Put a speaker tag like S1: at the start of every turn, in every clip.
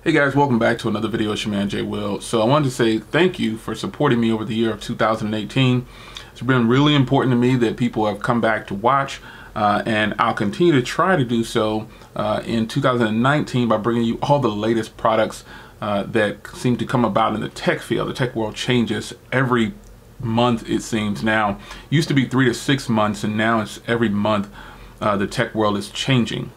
S1: Hey guys, welcome back to another video. It's your man Jay Will. So I wanted to say thank you for supporting me over the year of 2018. It's been really important to me that people have come back to watch, and I'll continue to try to do so in 2019 by bringing you all the latest products that seem to come about in the tech field. The tech world changes every month, it seems now. It used to be 3 to 6 months, and now it's every month. The tech world is changing.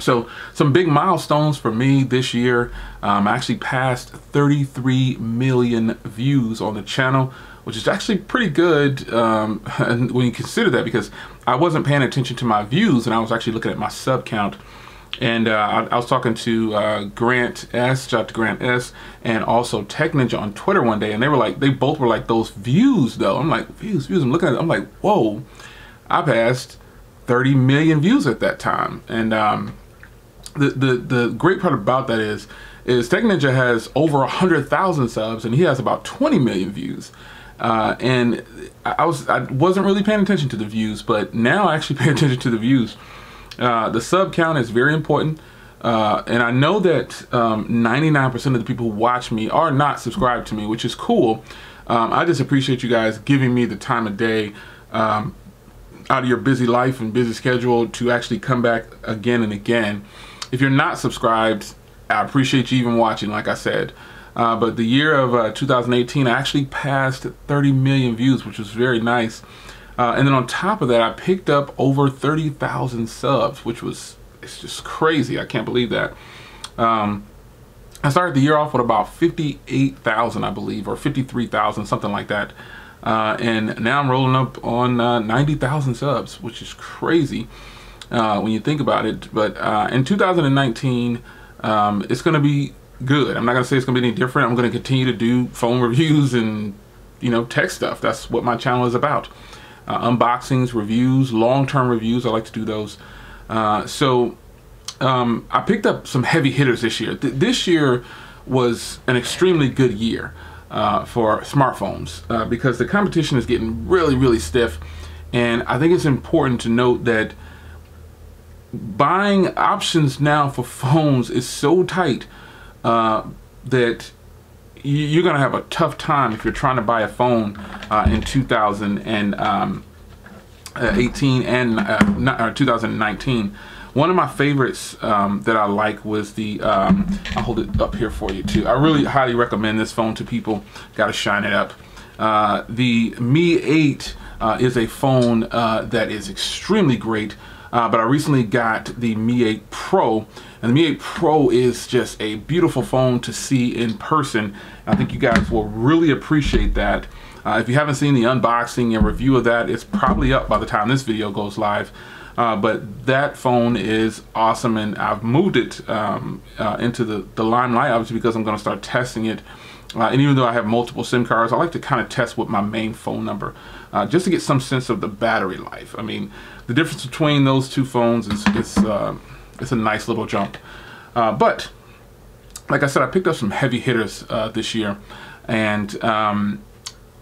S1: So some big milestones for me this year. I actually passed 33 million views on the channel, which is actually pretty good when you consider that, because I wasn't paying attention to my views and I was actually looking at my sub count. And I was talking to Grant S, shout out to Grant S, and also Tech Ninja on Twitter one day, and they both were like, those views though. I'm like, views. I'm looking at it, I'm like, whoa, I passed 30 million views at that time. And the great part about that is Tech Ninja has over 100,000 subs and he has about 20 million views. And I wasn't really paying attention to the views, but now I actually pay attention to the views. The sub count is very important. And I know that 99% of the people who watch me are not subscribed to me, which is cool. I just appreciate you guys giving me the time of day out of your busy life and busy schedule to actually come back again and again. If you're not subscribed, I appreciate you even watching, like I said. But the year of 2018, I actually passed 30 million views, which was very nice. And then on top of that, I picked up over 30,000 subs, which was, it's just crazy. I can't believe that. I started the year off with about 58,000, I believe, or 53,000, something like that. And now I'm rolling up on 90,000 subs, which is crazy when you think about it. But in 2019, it's going to be good. I'm not going to say it's going to be any different. I'm going to continue to do phone reviews and, tech stuff. That's what my channel is about. Unboxings, reviews, long-term reviews. I like to do those. So I picked up some heavy hitters this year. This year was an extremely good year for smartphones because the competition is getting really, really stiff. And I think it's important to note that buying options now for phones is so tight that you're going to have a tough time if you're trying to buy a phone in 2018 and 2019. One of my favorites that I like was the, I'll hold it up here for you too. I really highly recommend this phone to people. Got to shine it up. The Mi 8 is a phone that is extremely great. But I recently got the Mi 8 Pro, and the Mi 8 Pro is just a beautiful phone to see in person. I think you guys will really appreciate that. If you haven't seen the unboxing and review of that, it's probably up by the time this video goes live. But that phone is awesome, and I've moved it into the limelight, obviously, because I'm going to start testing it. And even though I have multiple SIM cards, I like to kind of test with my main phone number just to get some sense of the battery life. I mean, the difference between those two phones is it's a nice little jump. But like I said, I picked up some heavy hitters this year, and a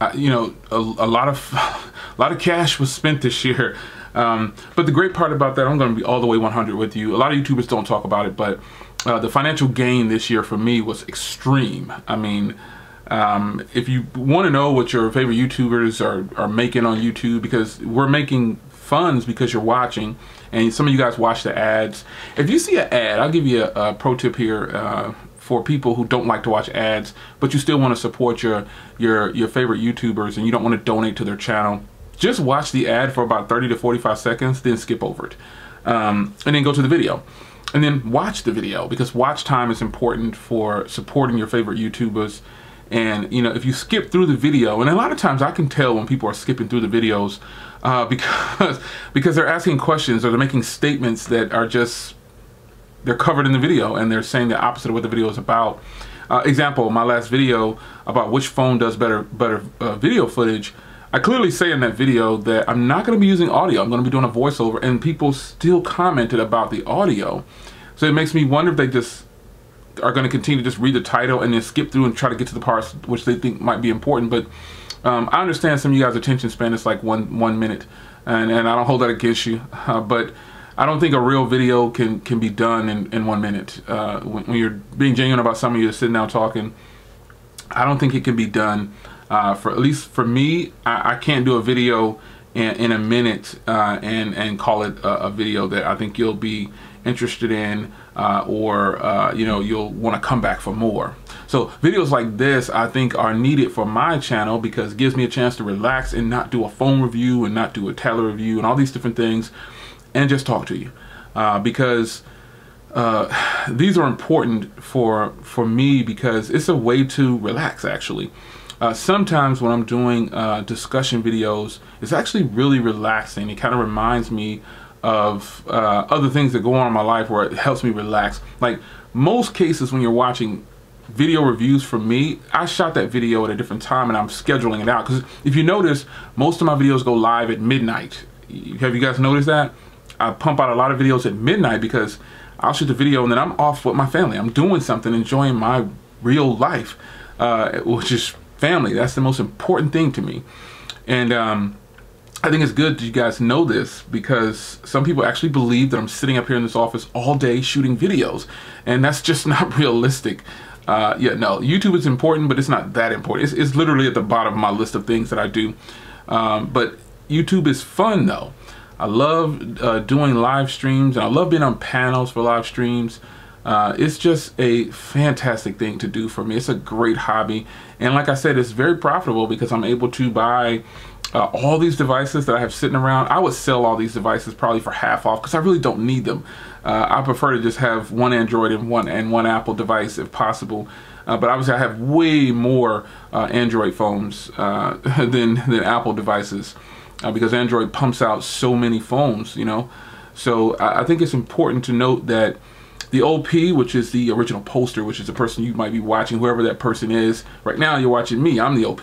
S1: lot of cash was spent this year. But the great part about that, I'm going to be all the way 100 with you. A lot of YouTubers don't talk about it, but the financial gain this year for me was extreme. I mean, if you want to know what your favorite YouTubers are making on YouTube, because we're making funds because you're watching, and some of you guys watch the ads. If you see an ad, I'll give you a pro tip here for people who don't like to watch ads, but you still want to support your favorite YouTubers and you don't want to donate to their channel. Just watch the ad for about 30 to 45 seconds, then skip over it, and then go to the video. And then watch the video, because watch time is important for supporting your favorite YouTubers. And if you skip through the video, and a lot of times I can tell when people are skipping through the videos because they're asking questions or they're making statements that are just, they're covered in the video and they're saying the opposite of what the video is about. Example, my last video about which phone does better video footage, I clearly say in that video that I'm not going to be using audio. I'm going to be doing a voiceover, and people still commented about the audio. So it makes me wonder if they just are going to continue to just read the title and then skip through and try to get to the parts which they think might be important. But I understand some of you guys' attention span is like one minute, and I don't hold that against you. But I don't think a real video can be done in 1 minute. When you're being genuine about something, you're sitting down talking, I don't think it can be done. For at least for me, I can't do a video in a minute and call it a video that I think you'll be interested in, or you know, you'll want to come back for more. So videos like this, I think, are needed for my channel because it gives me a chance to relax and not do a phone review and not do a tele review and all these different things, and just talk to you, because these are important for me because it's a way to relax, actually. Sometimes when I'm doing discussion videos, it's actually really relaxing. It kind of reminds me of other things that go on in my life where it helps me relax. Like most cases when you're watching video reviews from me, I shot that video at a different time and I'm scheduling it out. Because if you notice, most of my videos go live at midnight. Have you guys noticed that? I pump out a lot of videos at midnight because I'll shoot the video and then I'm off with my family. I'm doing something, enjoying my real life, which is family. That's the most important thing to me. And I think it's good that you guys know this because some people actually believe that I'm sitting up here in this office all day shooting videos, and that's just not realistic. Yeah, no, YouTube is important, but it's not that important. It's literally at the bottom of my list of things that I do. But YouTube is fun though. I love doing live streams, and I love being on panels for live streams. It's just a fantastic thing to do for me. It's a great hobby. And like I said, it's very profitable because I'm able to buy all these devices that I have sitting around. I would sell all these devices probably for half off because I really don't need them. I prefer to just have one Android and one Apple device if possible. But obviously I have way more Android phones than Apple devices because Android pumps out so many phones, you know. So I think it's important to note that the OP, which is the original poster, which is the person you might be watching, whoever that person is. Right now you're watching me, I'm the OP.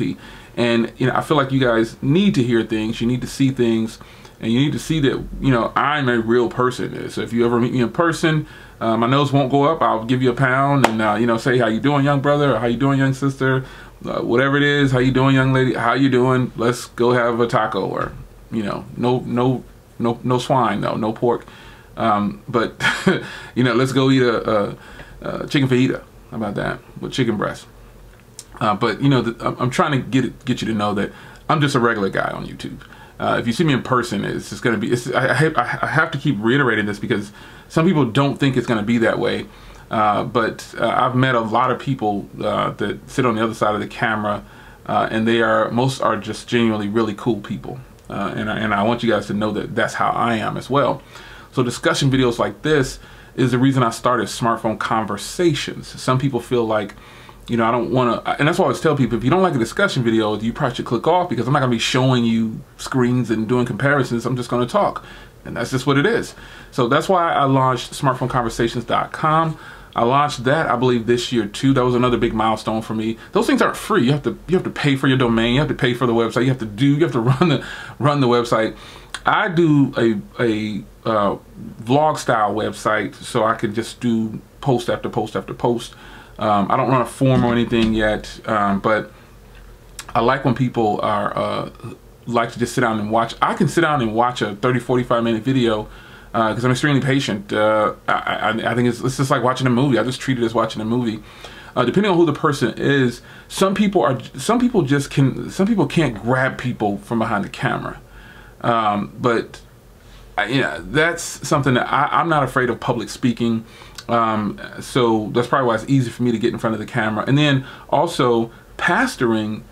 S1: And you know, I feel like you guys need to hear things, you need to see things, and you need to see that, you know, I'm a real person. So if you ever meet me in person, my nose won't go up, I'll give you £1 and you know, say, how you doing, young brother, or how you doing, young sister, whatever it is, how you doing, young lady, how you doing, let's go have a taco, or you know, no swine though, no pork. But you know, let's go eat a chicken fajita. How about that, with chicken breast? But you know, I'm trying to get you to know that I'm just a regular guy on YouTube. If you see me in person, it's just going to be. I have to keep reiterating this because some people don't think it's going to be that way. But I've met a lot of people that sit on the other side of the camera, and most are just genuinely really cool people. And I want you guys to know that that's how I am as well. So discussion videos like this is the reason I started Smartphone Conversations. Some people feel like, you know, I don't want to, and that's why I always tell people, if you don't like a discussion video, you probably should click off because I'm not going to be showing you screens and doing comparisons. I'm just going to talk. And that's just what it is. So that's why I launched smartphoneconversations.com. I launched that, I believe, this year too. That was another big milestone for me. Those things aren't free. You have to pay for your domain. You have to pay for the website. You have to run the website. I do a vlog style website, so I can just do post after post after post. I don't run a form or anything yet, but I like when people are like to just sit down and watch. I can sit down and watch a 30-45 minute video because I'm extremely patient. I think it's just like watching a movie. I just treat it as watching a movie. Depending on who the person is, some people can't grab people from behind the camera. But you know, that's something that I'm not afraid of public speaking. So that's probably why it's easy for me to get in front of the camera. And then also pastoring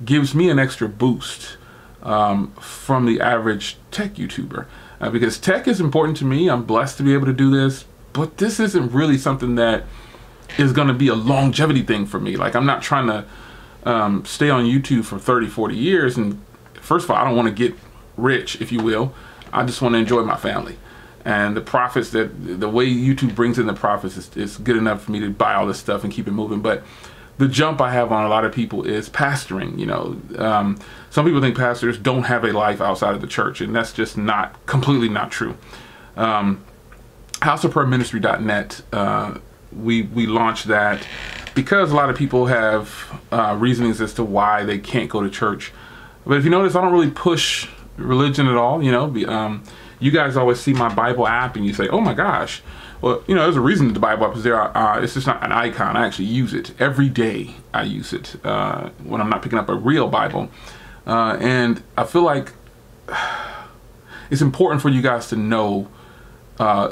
S1: gives me an extra boost from the average tech YouTuber. Because tech is important to me. I'm blessed to be able to do this, but this isn't really something that is going to be a longevity thing for me. Like, I'm not trying to stay on YouTube for 30-40 years. And first of all, I don't want to get rich, if you will. I just want to enjoy my family. And the profits, the way YouTube brings in the profits is good enough for me to buy all this stuff and keep it moving. But the jump I have on a lot of people is pastoring. You know, some people think pastors don't have a life outside of the church, and that's just completely not true. HouseOfPrayerMinistry.net, we launched that because a lot of people have reasonings as to why they can't go to church. But if you notice, I don't really push religion at all. You know, You guys always see my Bible app and you say, oh my gosh. Well, you know, there's a reason that the Bible app is there. It's just not an icon. I actually use it every day. I use it when I'm not picking up a real Bible. And I feel like it's important for you guys to know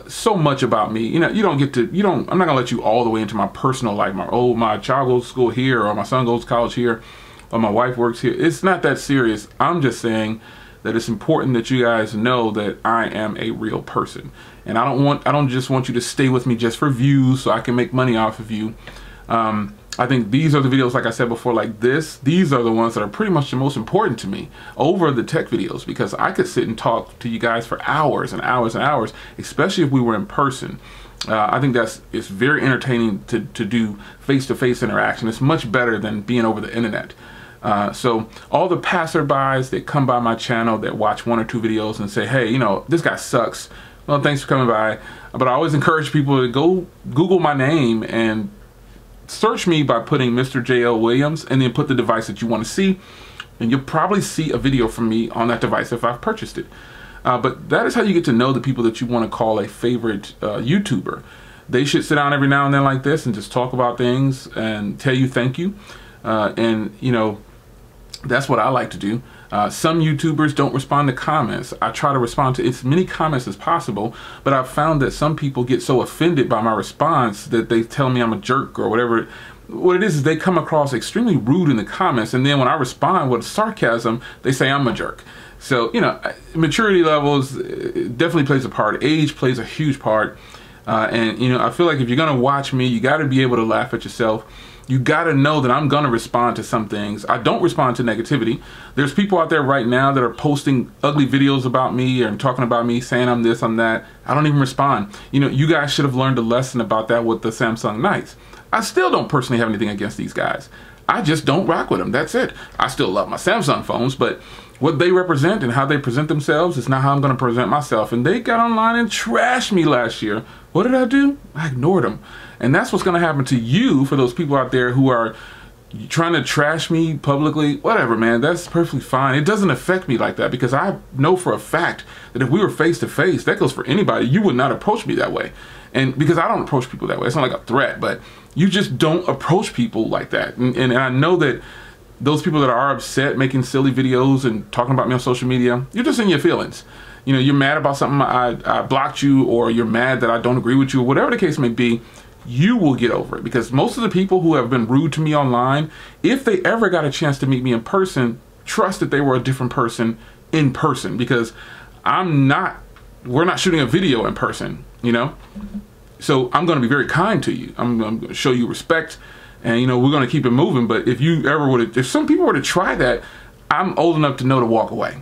S1: so much about me. You know, I'm not gonna let you all the way into my personal life. My child goes to school here, or my son goes to college here, or my wife works here. It's not that serious. I'm just saying that it's important that you guys know that I am a real person. And I don't just want you to stay with me just for views so I can make money off of you. I think these are the videos, like I said before, like this. These are the ones that are pretty much the most important to me over the tech videos, because I could sit and talk to you guys for hours and hours and hours, especially if we were in person. I think it's very entertaining to do face-to-face interaction. It's much better than being over the internet. So all the passerbys that come by my channel that watch 1 or 2 videos and say, hey, you know, this guy sucks. Well, thanks for coming by. But I always encourage people to go Google my name and search me by putting Mr. J.L. Williams and then put the device that you want to see. And you'll probably see a video from me on that device if I've purchased it. But that is how you get to know the people that you want to call a favorite YouTuber. They should sit down every now and then like this and just talk about things and tell you thank you. And, you know, that's what I like to do. Some YouTubers don't respond to comments. I try to respond to as many comments as possible, but I've found that some people get so offended by my response that they tell me I'm a jerk or whatever. What it is they come across extremely rude in the comments, and then when I respond with sarcasm, they say I'm a jerk. So, you know, maturity levels definitely plays a part. Age plays a huge part. And, you know, I feel like if you're going to watch me, you got to be able to laugh at yourself. You got to know that I'm going to respond to some things. I don't respond to negativity. There's people out there right now that are posting ugly videos about me and talking about me, saying I'm this, I'm that. I don't even respond. You know, you guys should have learned a lesson about that with the Samsung Knights. I still don't personally have anything against these guys. I just don't rock with them. That's it. I still love my Samsung phones, but what they represent and how they present themselves is not how I'm going to present myself. And they got online and trashed me last year. What did I do? I ignored them. And that's what's going to happen to you, for those people out there who are trying to trash me publicly. Whatever, man, that's perfectly fine. It doesn't affect me like that, because I know for a fact that if we were face to face, that goes for anybody, you would not approach me that way. And because I don't approach people that way, it's not like a threat, but you just don't approach people like that. And I know that those people that are upset making silly videos and talking about me on social media, you're just in your feelings. You know, you're mad about something, I blocked you, or you're mad that I don't agree with you, or whatever the case may be. You will get over it, because most of the people who have been rude to me online, if they ever got a chance to meet me in person, trust that they were a different person in person, because we're not shooting a video in person, you know? So I'm going to be very kind to you. I'm going to show you respect, and, you know, we're going to keep it moving. But if some people were to try that, I'm old enough to know to walk away.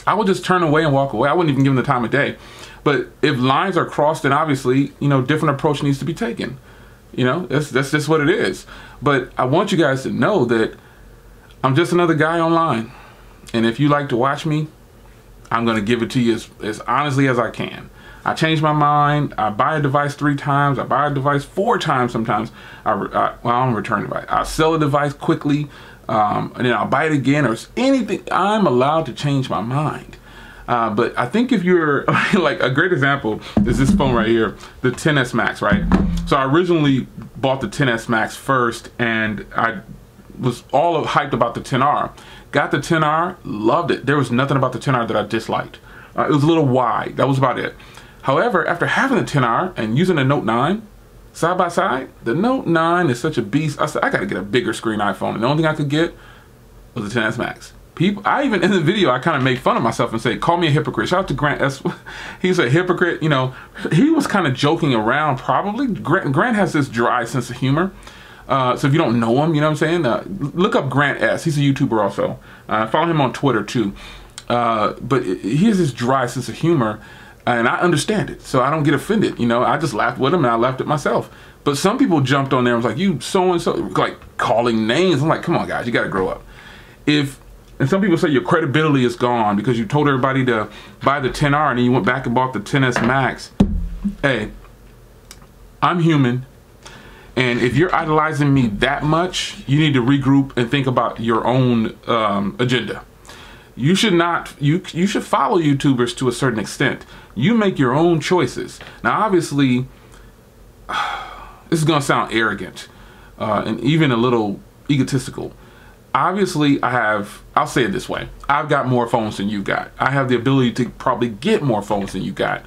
S1: I would just turn away and walk away. I wouldn't even give them the time of day. But if lines are crossed, then obviously, you know, different approach needs to be taken. You know, that's just what it is. But I want you guys to know that I'm just another guy online. And if you like to watch me, I'm going to give it to you as honestly as I can. I change my mind. I buy a device 3 times. I buy a device 4 times sometimes. Well, I don't return a device. I sell a device quickly, and then I'll buy it again, or anything. I'm allowed to change my mind. But I think if you're like, a great example is this phone right here, the XS Max, right? So I originally bought the XS Max first, and I was all hyped about the XR. Got the XR, loved it. There was nothing about the XR that I disliked. It was a little wide. That was about it. However, after having the XR and using the Note 9 side by side, the Note 9 is such a beast. I said, I got to get a bigger screen iPhone. And the only thing I could get was the XS Max. I even in the video, I kind of made fun of myself and say, call me a hypocrite. Shout out to Grant. He's a hypocrite. You know, he was kind of joking around probably. Grant has this dry sense of humor. So if you don't know him, you know what I'm saying? Look up Grant S. He's a YouTuber also. Follow him on Twitter too. But he has this dry sense of humor, and I understand it. So I don't get offended. You know, I just laughed with him and I laughed at myself. But some people jumped on there and was like, you so-and-so, like calling names. I'm like, come on guys, you got to grow up. And some people say your credibility is gone because you told everybody to buy the XR and then you went back and bought the XS Max. Hey, I'm human. And if you're idolizing me that much, you need to regroup and think about your own agenda. You should not, you should follow YouTubers to a certain extent. You make your own choices. Now, obviously, this is going to sound arrogant and even a little egotistical. Obviously, I'll say it this way. I've got more phones than you got. I have the ability to probably get more phones than you got.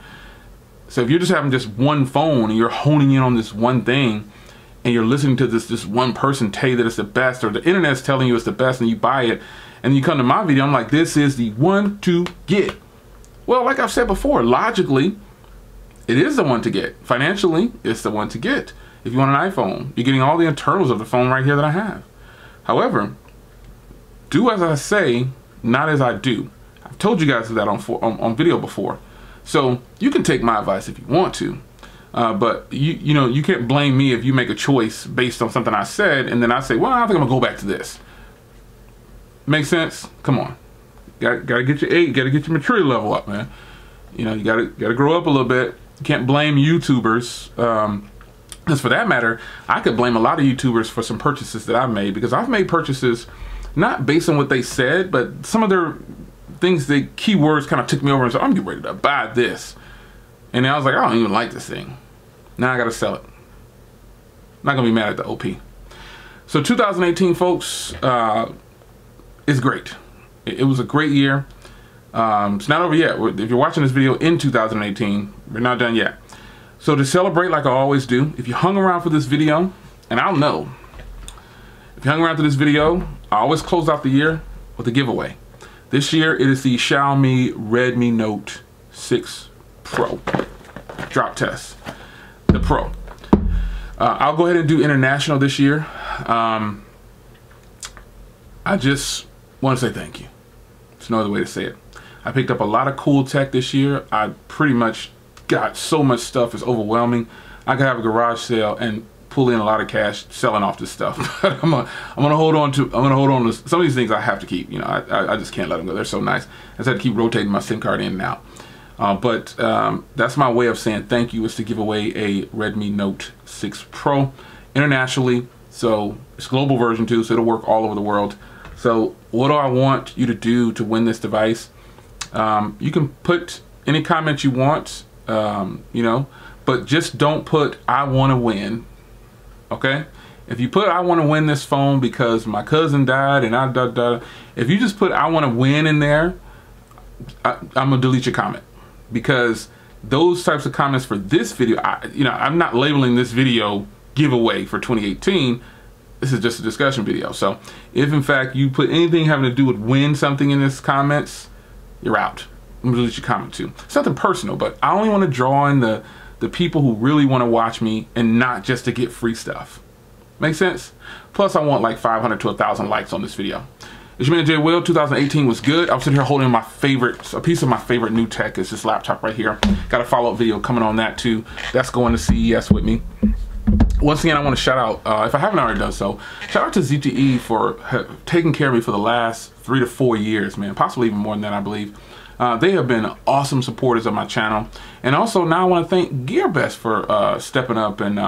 S1: So if you're just having just one phone and you're honing in on this one thing and you're listening to this one person tell you that it's the best, or the internet's telling you it's the best, and you buy it, and you come to my video, I'm like, this is the one to get. Well, like I've said before, logically, it is the one to get. Financially, it's the one to get. If you want an iPhone, you're getting all the internals of the phone right here that I have. However, do as I say, not as I do. I've told you guys that on video before. So you can take my advice if you want to. But you know, you can't blame me if you make a choice based on something I said, and then I say, well, I think I'm gonna go back to this. Make sense? Come on. Gotta get your maturity level up, man. You know, you gotta grow up a little bit. You can't blame YouTubers. Because for that matter, I could blame a lot of YouTubers for some purchases that I've made, because I've made purchases not based on what they said, but some of their things, the keywords kind of took me over and said, I'm getting ready to buy this. And then I was like, I don't even like this thing. Now I gotta sell it. Not gonna be mad at the OP. So 2018, folks, is great. It was a great year. It's not over yet. If you're watching this video in 2018, we're not done yet. So to celebrate, like I always do, if you hung around for this video, and I'll know, if you hung around for this video, I always close out the year with a giveaway. This year, it is the Xiaomi Redmi Note 6 Pro drop test, the Pro. I'll go ahead and do international this year. I just want to say thank you. There's no other way to say it. I picked up a lot of cool tech this year. I pretty much got so much stuff, it's overwhelming. I could have a garage sale and pull in a lot of cash selling off this stuff. I'm gonna hold on to some of these things. I have to keep. You know, I just can't let them go. They're so nice. I just have to keep rotating my SIM card in and out. But that's my way of saying thank you, is to give away a Redmi Note 6 Pro internationally. So it's a global version too, so it'll work all over the world. So what do I want you to do to win this device? You can put any comment you want. You know, but just don't put I want to win. Okay, if you put I want to win this phone because my cousin died and if you just put I want to win in there, I'm gonna delete your comment, because those types of comments for this video, you know, I'm not labeling this video giveaway for 2018. This is just a discussion video. So if in fact you put anything having to do with win something in this comments, you're out. I'm gonna delete your comment too. It's nothing personal, but I only want to draw in the people who really want to watch me and not just to get free stuff. Make sense? Plus, I want like 500 to 1,000 likes on this video. It's your man Jay Will. 2018 was good. I'm sitting here holding a piece of my favorite new tech. Is this laptop right here. Got a follow-up video coming on that too. That's going to CES with me. Once again, I want to shout out, if I haven't already done so, shout out to ZTE for taking care of me for the last 3 to 4 years, man. Possibly even more than that, I believe. They have been awesome supporters of my channel. And also now I want to thank GearBest for stepping up and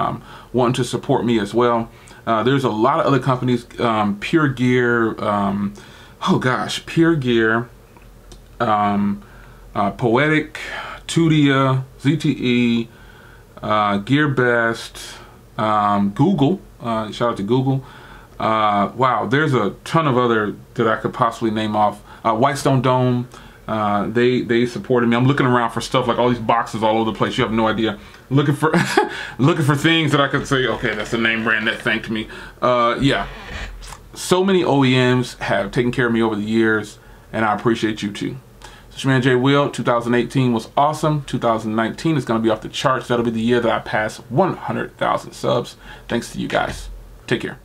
S1: wanting to support me as well. There's a lot of other companies, Pure Gear, oh gosh, Pure Gear, Poetic, Tudia, ZTE, GearBest, Google, shout out to Google. Wow, there's a ton of other that I could possibly name off. Whitestone Dome. They supported me. I'm looking around for stuff, like all these boxes all over the place. You have no idea. Looking for looking for things that I could say, okay, that's a name brand that thanked me. Yeah, so many OEMs have taken care of me over the years, and I appreciate you too. So it's your man Jay Will. 2018 was awesome. 2019 is going to be off the charts. That'll be the year that I pass 100,000 subs. Thanks to you guys. Take care.